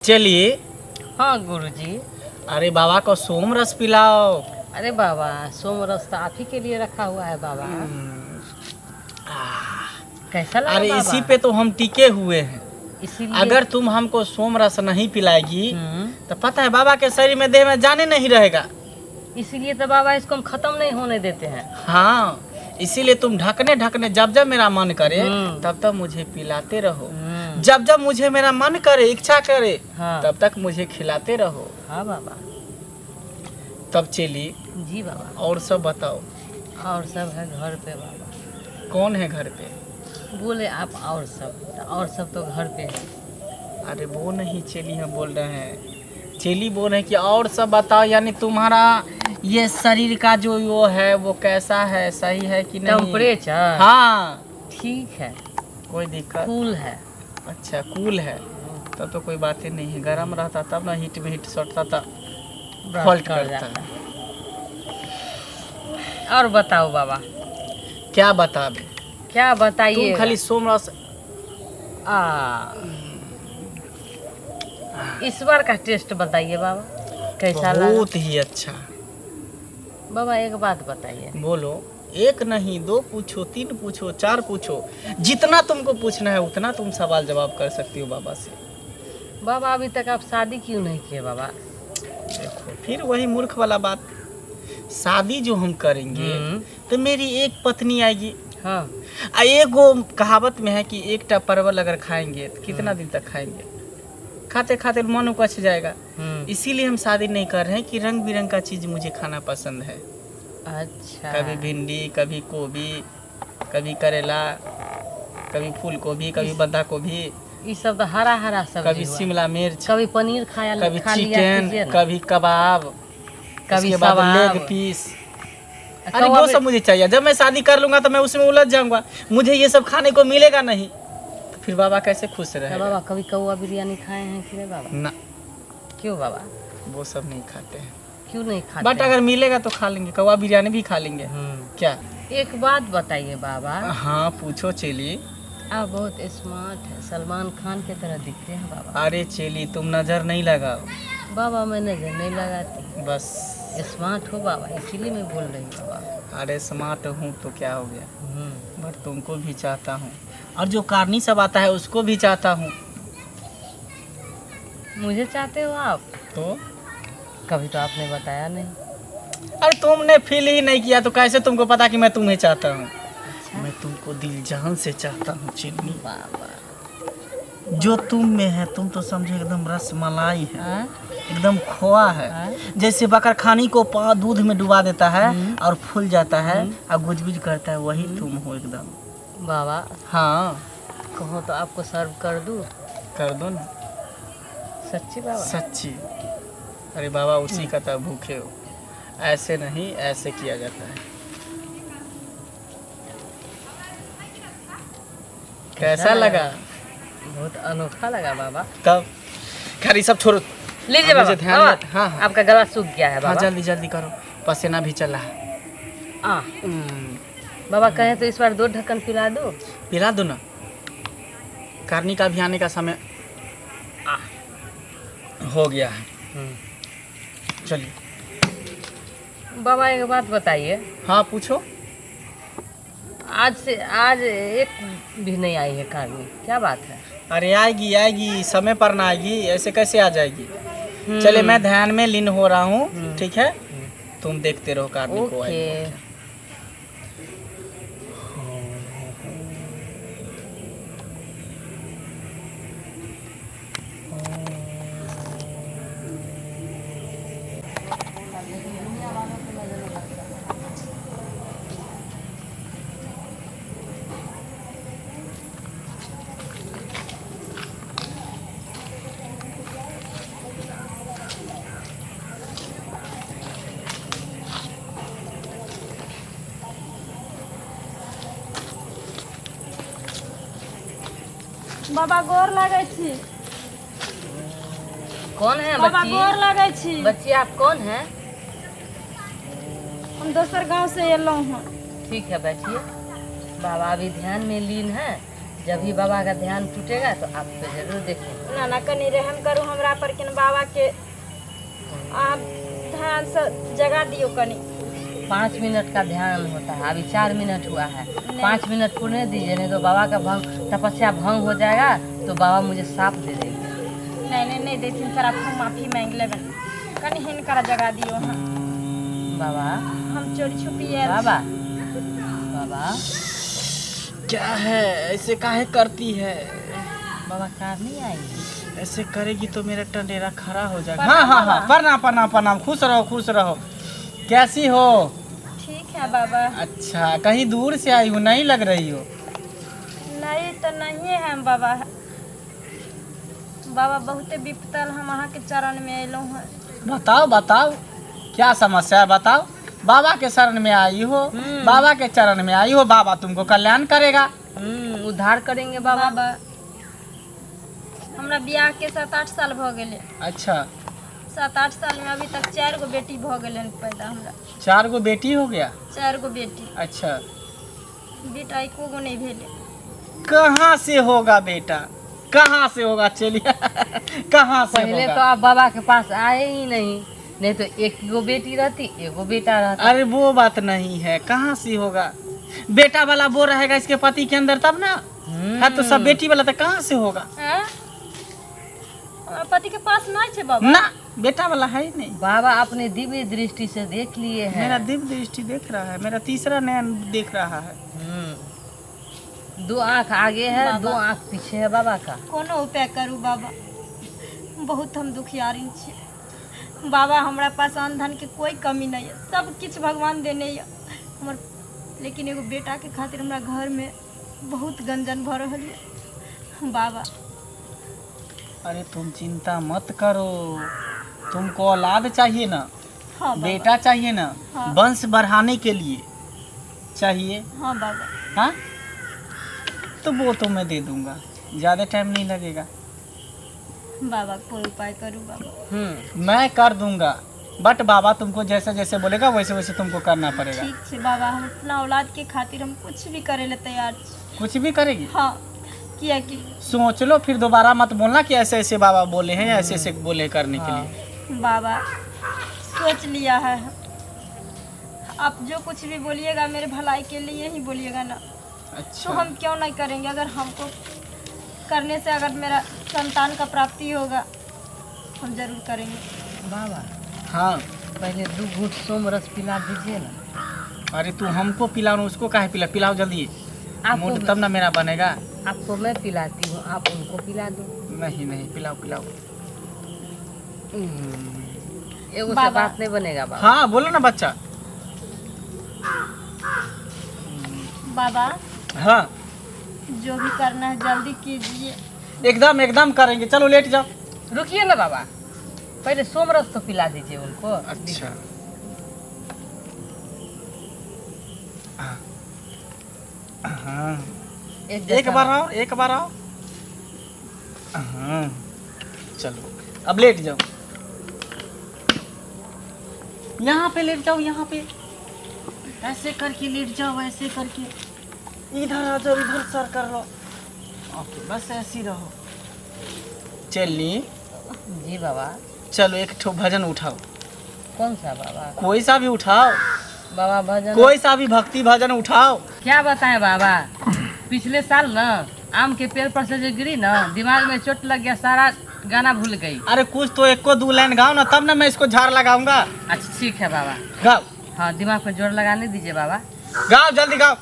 चलिए। हाँ गुरुजी। अरे बाबा को सोम रस पिलाओ। अरे बाबा सोम रस तो आप ही के लिए रखा हुआ है बाबा। कैसा लगा अरे बाबा? इसी पे तो हम टिके हुए हैं। इसीलिए अगर तुम हमको सोम रस नहीं पिलाएगी तो पता है बाबा के शरीर में देह में जाने नहीं रहेगा। इसीलिए तो बाबा इसको हम खत्म नहीं होने देते हैं। हाँ, इसीलिए तुम ढकने ढकने जब जब मेरा मन करे तब तब मुझे पिलाते रहो। जब जब मुझे मेरा मन करे, इच्छा करे, हाँ। तब तक मुझे खिलाते रहो। हाँ बाबा। तब चलिए। जी बाबा। और सब बताओ। और सब है घर पे बाबा। कौन है घर पे? बोले आप और सब तो घर पे है। अरे वो नहीं चेली हम बोल रहे हैं। चेली बोल रहे हैं कि और सब बताओ, यानी तुम्हारा ये शरीर का जो वो है वो कैसा है, सही है कि नहीं? टेम्परेचर हाँ ठीक है, कोई दिक्कत? कूल है। अच्छा कूल है, तब तो कोई बात ही नहीं है। गर्म रहता तब ना हीट में हीट सटता था, फॉल्ट करता। और बताओ बाबा। क्या बताबे? क्या बताइए? तुम खाली सोम रस। इस बार का टेस्ट बताइए बाबा, कैसा लगा? बहुत ही अच्छा। बाबा एक बात बताइए। बोलो। एक नहीं, दो पूछो, तीन पूछो, चार पूछो, जितना तुमको पूछना है उतना तुम सवाल जवाब कर सकती हो बाबा से। बाबा अभी तक आप शादी क्यों नहीं किए बाबा? देखो फिर वही मूर्ख वाला बात। शादी जो हम करेंगे तो मेरी एक पत्नी आएगी। हाँ। एगो कहावत में है कि एक टा परवल अगर खाएंगे तो कितना दिन तक खाएंगे? खाते खाते मन उकछ जाएगा। इसीलिए हम शादी नहीं कर रहे हैं कि रंग बिरंग का चीज मुझे खाना पसंद है। अच्छा। कभी भिंडी, कभी गोभी, कभी करेला, कभी फूल गोभी, कभी बंधा गोभी, ये सब तो हरा हरा सब्जी कभी हुआ। शिमला मिर्च, कभी पनीर खाया, कभी खा लिया चिकन, कीजिए ना। कभी कबाब, कभी उसके बाद सवाब। Leg piece. अरे वो सब मुझे चाहिए। जब मैं शादी कर लूंगा तो मैं उसमें उलझ जाऊंगा, मुझे ये सब खाने को मिलेगा नहीं, तो फिर बाबा कैसे खुश रहेगा? बाबा कभी कौवा बिरयानी खाए हैं कि नहीं बाबा? ना, क्यों बाबा? वो सब नहीं खाते हैं। क्यों नहीं खाते? बट अगर मिलेगा तो खा लेंगे, कौवा बिरयानी भी खा लेंगे। क्या? एक बात बताइए बाबा। हाँ पूछो चेली। आप बहुत स्मार्ट है, सलमान खान की तरह दिखते हैं बाबा। अरे चेली तुम नजर नहीं लगाओ। बाबा मैं नजर नहीं लगाती, बस स्मार्ट हो बाबा, इसीलिए मैं बोल रही हूँ बाबा। अरे स्मार्ट हूँ तो क्या हो गया, बट तुमको भी चाहता हूँ, और जो कारनी सब आता है उसको भी चाहता हूँ। मुझे चाहते हो आप? तो कभी तो आपने बताया नहीं। अरे तुमने फील ही नहीं किया तो कैसे तुमको पता कि मैं तुम्हें चाहता हूँ? अच्छा? मैं तुमको दिल जान से चाहता हूँ चिन्नी। बाबा जो तुम में है तुम तो समझो एकदम रस मलाई है। हाँ? एकदम खोआ है। हाँ? जैसे बकर खानी को दूध में डुबा देता है और फूल जाता है और गुजबुज करता है, वही तुम हो एकदम। बाबा हाँ कहो तो आपको सर्व कर दूँ? कर दो ना। सच्ची बाबा? सच्ची। अरे बाबा उसी का तब भूखे हो। ऐसे नहीं, ऐसे किया जाता है। कैसा लगा? बहुत अनोखा लगा बाबा। तब खैर सब छोड़ो। लीजिए अब बाबा। मुझे ध्यान बाबा, मत- हाँ, हाँ। आपका गला सूख गया है हाँ बाबा। जल्दी जल्दी करो, पसीना भी चला है। बाबा कहे तो इस बार 2 ढक्कन पिला दो। पिला दो ना, कारनी का भी आने का समय हो गया है। चलिए। बाबा एक बात बताइए, हाँ पूछो। आज एक भी नहीं आई है कारनी, क्या बात है? अरे आएगी आएगी, समय पर ना आएगी, ऐसे कैसे आ जाएगी? चले मैं ध्यान में लीन हो रहा हूँ, ठीक है? तुम देखते रहो कारनी को आएगी। बाबा गोर लागै छी। कौन है बाबा बच्ची? गोर लागै छी। बच्ची आप कौन है? हम दोसर गांव से एलहुँ हँ। ठीक है बैठिए। बाबा अभी ध्यान में लीन है, जब भी बाबा का ध्यान टूटेगा तो आप पे जरूर देखेंगे। ना कनी रहम करू हमरा पर किन बाबा के आप ध्यान से जगा दियो कनी। 5 मिनट का ध्यान होता है, अभी 4 मिनट हुआ है। 5 मिनट पूरे दीजिए, नहीं तो बाबा का तपस्या भंग हो जाएगा तो बाबा मुझे साफ दे देंगे। नहीं देथिन सर, आपको माफी मांग लेबन कनी हिन करा जगा दियो। हाँ बाबा हम चोरी छुपी है। बाबा बाबा क्या है, ऐसे काहे करती है? बाबा कार नहीं आएंगे? ऐसे करेगी तो मेरा टंडेरा खड़ा हो जाएगा। हाँ, प्रणाम, खुश रहो। कैसी हो? ठीक है बाबा। अच्छा, कहीं दूर से आई हो, नहीं लग रही हो। नहीं तो नहीं है बाबा। बाबा बहुते विपतल हम अहाँ के चरण में अयलहुँ हैं। बताओ क्या समस्या है, बताओ। बाबा के शरण में आई हो, बाबा के चरण में आई हो, बाबा तुमको कल्याण करेगा, उद्धार करेंगे बाबा। हमरा बियाह के 7-8 साल भ गेले। अच्छा, 7-8 साल में अभी तक 4 गो बेटी भ गेले पैदा। हमरा 4 गो बेटी हो गया? 4 गो बेटी। अच्छा, बेटा एको गो नहीं भेले। कहाँ से होगा बेटा, कहाँ से होगा? चलिए कहाँ से पहले होगा? तो आप बाबा के पास आए ही नहीं तो एक गो बेटी रहती, एगो बेटा रहता। अरे वो बात नहीं है, कहाँ से होगा? बेटा वाला वो रहेगा इसके पति के अंदर तब ना है, तो सब बेटी वाला तो कहाँ से होगा? हमारा पति के पास नहीं है बाबा। ना, बेटा वाला है ही नहीं। बाबा अपने दिव्य दृष्टि से देख लिए हैं। मेरा दिव्य दृष्टि देख रहा है, मेरा तीसरा नयन देख रहा है। 2 आँख आगे है, 2 आँख पीछे है बाबा का। कोनो उपाय करू बाबा, बहुत हम दुखियारी छी बाबा। हमरा पास अन्न धन के कोई कमी नहीं है, सब कुछ भगवान देने है हमर। लेकिन एगो बेटा के खातिर हमरा घर में बहुत गंजन भ रहल है बाबा। अरे तुम चिंता मत करो, तुमको औलाद चाहिए ना? हाँ बाबा। बेटा चाहिए ना? हाँ। वंश बढ़ाने के लिए चाहिए। हाँ बाबा। हाँ, तो वो तो मैं दे दूंगा, ज़्यादा टाइम नहीं लगेगा। बाबा कोई उपाय करूँ बाबा। मैं कर दूंगा, बट बाबा तुमको जैसे जैसे बोलेगा वैसे वैसे तुमको करना पड़ेगा। ठीक है बाबा, हम अपना औलाद के खातिर हम कुछ भी करे ले तैयार छी। कुछ भी करेगी? हाँ, किया कि सोच लो, फिर दोबारा मत बोलना कि ऐसे ऐसे बाबा बोले हैं, ऐसे ऐसे बोले करने के लिए। बाबा सोच लिया है, आप जो कुछ भी बोलिएगा मेरे भलाई के लिए ही बोलिएगा ना। तो अच्छा, हम क्यों नहीं करेंगे? अगर हमको करने से अगर मेरा संतान का प्राप्ति होगा हम जरूर करेंगे बाबा हाँ। पहले 2 घूंट सोम रस पिला दीजिए ना। अरे तू हमको पिलाओ, उसको काहे पिलाओ जल्दी, मूड तब ना मेरा बनेगा। आपको मैं पिलाती हूँ, आप उनको पिला दो। नहीं, पिलाओ। एगो से बाबा। बात नहीं बनेगा बाबा। हाँ बोलो ना बच्चा। बाबा हाँ, जो भी करना है जल्दी कीजिए। एकदम करेंगे, चलो लेट जाओ। रुकिए ना बाबा, पहले सोम रस तो पिला दीजिए उनको। अच्छा, हाँ, एक बार आओ। हाँ, चलो अब लेट जाओ, यहाँ पे लेट जाओ, यहाँ पे ऐसे करके लेट जाओ, ऐसे करके इधर आ जाओ, इधर सर कर लो। ओके, बस ऐसे ही रहो। चलिए जी बाबा। चलो एक ठो भजन उठाओ, कौन सा बाबा? कोई सा भी उठाओ, बाबा भजन कोई सा भी भक्ति भजन उठाओ। क्या बताएं बाबा, पिछले साल ना आम के पेड़ पर से जो गिरी ना, दिमाग में चोट लग गया, सारा गाना भूल गई। अरे कुछ तो 1-2 लाइन गाओ ना, तब ना मैं इसको झाड़ लगाऊंगा। अच्छा ठीक है बाबा। गाओ, हाँ, दिमाग पे जोर लगाने दीजिए बाबा। गाओ, जल्दी गाओ,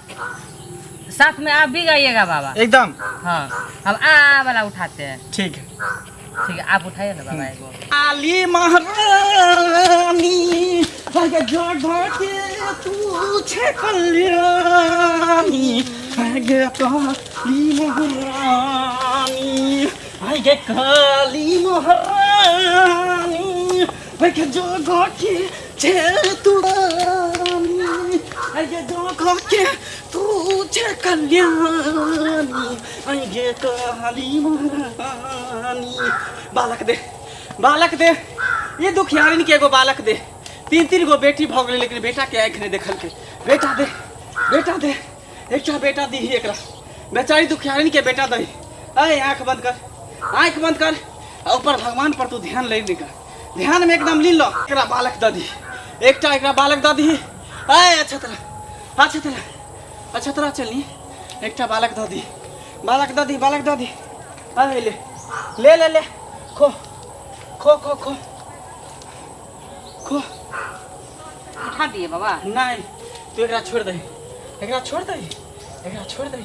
साथ में आप भी गाइएगा बाबा। एकदम। हाँ, हम आ वाला उठाते हैं। ठीक है, ठीक है, आप उठाइए ना बाबा एगो। काली महारानी आगे जगह के तू छे कल्याणी, आगे काली महारानी, आगे काली महारानी, आगे जगह के छे तू रानी, आगे जगह के तू छे कल्याणी, आगे काली महारानी। बालक दे, ये दुखियारिन के एगो बालक दे। 3 गो बेटी भऽ गेलै, लेकिन बेटा के आँखि नहीं देखल के। बेटा दे, एकटा बेटा दी एकरा, बेचारी दुखियारी के बेटा दही। अरे आंख बंद कर, आंख बंद कर। ऊपर भगवान पर तू ध्यान ले लेगा, ध्यान में एकदम लीन लो। एकरा बालक दादी, एकटा एकरा बालक दादी। अरे अच्छा तरह चलनी। एकटा बालक दादी, बालक दादी, बालक दादी। अरे ले ले ले ले, खो खो खो खो खो। उठा दिए बाबा। नहीं तू एकरा छोड़ दे, एकरा छोड़ दे, एकरा छोड़ दे।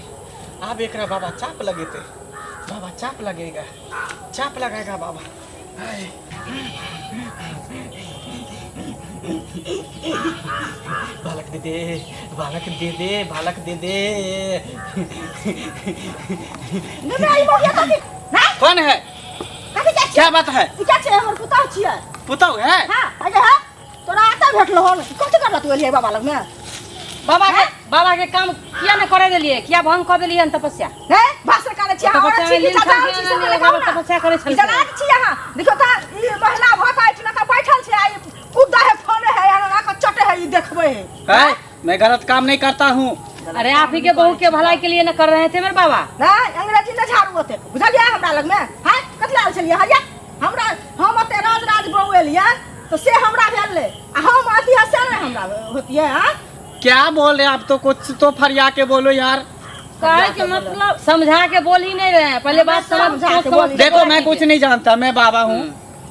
अब एकरा बाबा चाप लगेते, बाबा चाप लगेगा, चाप लगाएगा बाबा। हाय। बालक दे दे, बालक दे दे, बालक दे दे। कौन है? क्या बात है? पुताऊ है? बाबा के काम किया न करे देलिए, किया भंग कर देलिए तपस्या। तपस्या करे छल देखो ता ई महिला भाषा इतना का बैठल छे आई कुदा है फोन है यार ना का चटे है ई देखबे है। मैं गलत काम नहीं करता हूँ। अरे आप ही के बहू के भलाई के लिए न कर रहे थे मेरे बाबा। नहीं अंग्रेजी न झाड़ू होते बुझलिए हमरा लग में है कतला छलिए हरिया हमरा हम ते राज बहू एलिए तो से हमरा भेल ले हम आती हसन हमरा होती है। हां क्या बोल रहे आप? तो कुछ तो फरिया के बोलो यार। कहे के मतलब समझा के बोल ही नहीं रहे हैं, पहले बात समझ। देखो मैं कुछ नहीं जानता, मैं बाबा हूँ,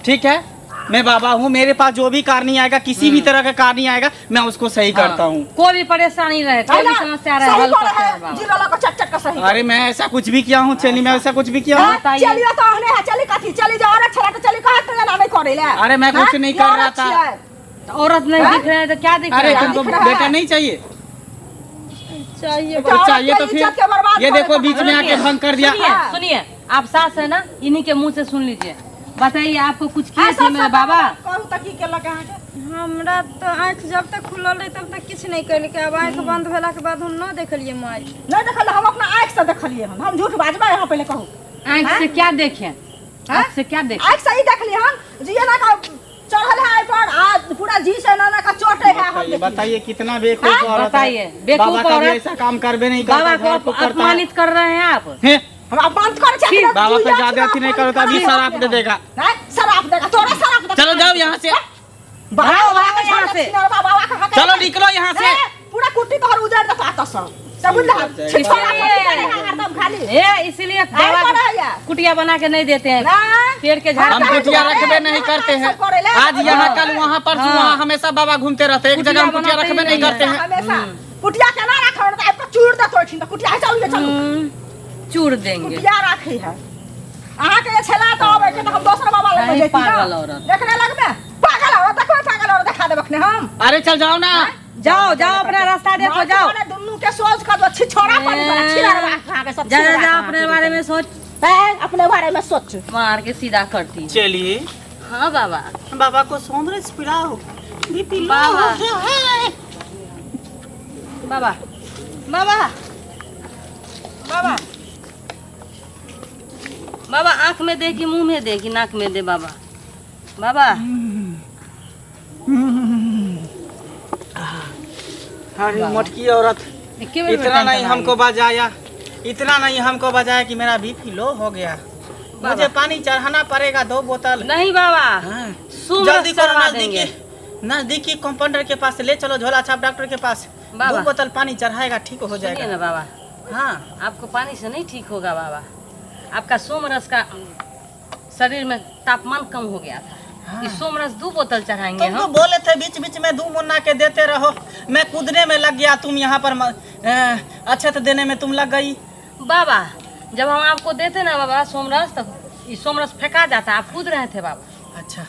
ठीक है? मैं बाबा हूँ, मेरे पास जो भी कार नहीं आएगा, किसी भी तरह का कार नहीं आएगा, मैं उसको सही करता हूँ। कोई भी परेशानी रहे, कोई भी समस्या रहे, हल करते हैं बाबा। जिला का चट का सही। अरे मैं ऐसा कुछ भी किया हूँ चली, मैं ऐसा कुछ भी किया हूँ? चलिए तो हने है चली कथी चली जा औरत छला तो चली कहा तो ना नहीं करे ले। अरे मैं कुछ नहीं कर रहा था। औरत नहीं दिख रहे तो क्या दिख रहा अरे है? तुमको बेटा नहीं चाहिए? चाहिए तो चाहिए तो फिर ये देखो बीच में आके भंग कर दिया। सुनिए आप सास है ना, इन्हीं के मुंह से सुन लीजिए। बताइए आपको कुछ किए थे मेरे बाबा? कहू तक की केला कहां के हमरा तो आँख जब तक खुलल रही तब तक किछ नहीं कैल के। अब आँख बंद भेला के बाद हम न देखलिए माई। नहीं देखल हम अपना आंख से देखलिए हम झूठ बाजबा यहां पहले कहू। आँख से क्या देखे? आँख से क्या देखे? आंख से ही देखली हम जिया ना का चढ़ल है पर आज पूरा जी से ना का चोटे है हम। बताइए कितना बेवकूफ औरत है। बताइए बेवकूफ बाबा कभी औरत ऐसा काम करबे नहीं बाबा करता, को अपमानित कर रहे हैं आप। हम अपमान कर चाहिए बाबा पे ज्यादा अथी नहीं करो तो अभी शराब दे देगा। नहीं शराब देगा तोरा शराब देगा। चलो जाओ यहाँ से, बाबा यहाँ से। बाबा का चलो निकलो यहाँ से। पूरा कुट्टी तोहर उजड़ दे पाता सब समझला छिछोरा एकदम खाली इसीलिए बाबा कुटिया बना के नहीं देते हैं। पेड़ के झाड़ हम कुटिया रखबे नहीं करते हैं। आज यहाँ कल वहाँ परसों वहाँ हमेशा बाबा घूमते रहते हैं, एक जगह हम कुटिया रखबे नहीं करते हैं। हमेशा कुटिया के ना रखो तो आपको चूड़ दे तोड़ छिन कुटिया चलो चलो चूड़ देंगे। कुटिया रखी है अहाँ के छला तो आवे के तो हम दोसर बाबा लग जेती पागल औरत देखने लगबे पागल औरत देखो पागल औरत दिखा देबे ने हम। अरे चल जाओ ना, जाओ जाओ अपना रास्ता देखो जाओ। दुन्नु के सोच कर दो छिछोरा पर छिलरवा खा के सब जा अपने बारे में सोच, अपने बारे में सोच मार के सीधा करती। चलिए हाँ बाबा, बाबा को सोमरस पिलाओ, बीपी लो बाबा। हो गया है। बाबा बाबा बाबा बाबा आँख में दे कि मुंह में दे कि नाक में दे? बाबा बाबा अरे मोटकी औरत, इतना नहीं हमको बजाया, इतना नहीं हमको बजाया कि मेरा बीपी लो हो गया। मुझे पानी चढ़ाना पड़ेगा 2 बोतल। नहीं बाबा, जल्दी करो, नजदीकी कंपाउंडर के पास ले चलो, झोला छाप डॉक्टर के पास। 2 बोतल पानी चढ़ाएगा ठीक हो जाएगा ना बाबा। हाँ आपको पानी से नहीं ठीक होगा बाबा, आपका सोमरस का शरीर में तापमान कम हो गया था। हाँ। सोमरस 2 बोतल चढ़ाएंगे हम। तो बोले थे बीच बीच में 2 मुन्ना के देते रहो, मैं कूदने में लग गया, तुम यहाँ पर अक्षत देने में तुम लग गई। बाबा जब हम आपको देते ना बाबा सोमरस, तब ये सोमरस फेंका जाता, आप कूद रहे थे बाबा। अच्छा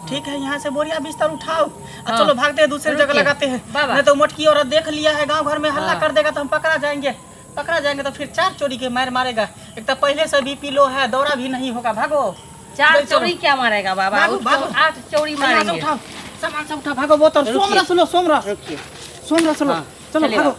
ठीक है, यहाँ से बोरिया बिस्तर उठाओ। हाँ। चलो भागते हैं, दूसरी जगह लगाते हैं। नहीं तो मोटकी औरत देख लिया है, गांव घर में हल्ला कर देगा तो हम पकड़ा जाएंगे तो फिर 4 चोरी के मार मारेगा। एक तो पहले से बीपी लो है, दौरा भी नहीं होगा। भागो। 4 चोरी क्या मारेगा बाबा? 8 चोरी मारेंगे। सामान से उठा, भागो। बोतल सोमरस लो, सोमरस लो, चलो भागो।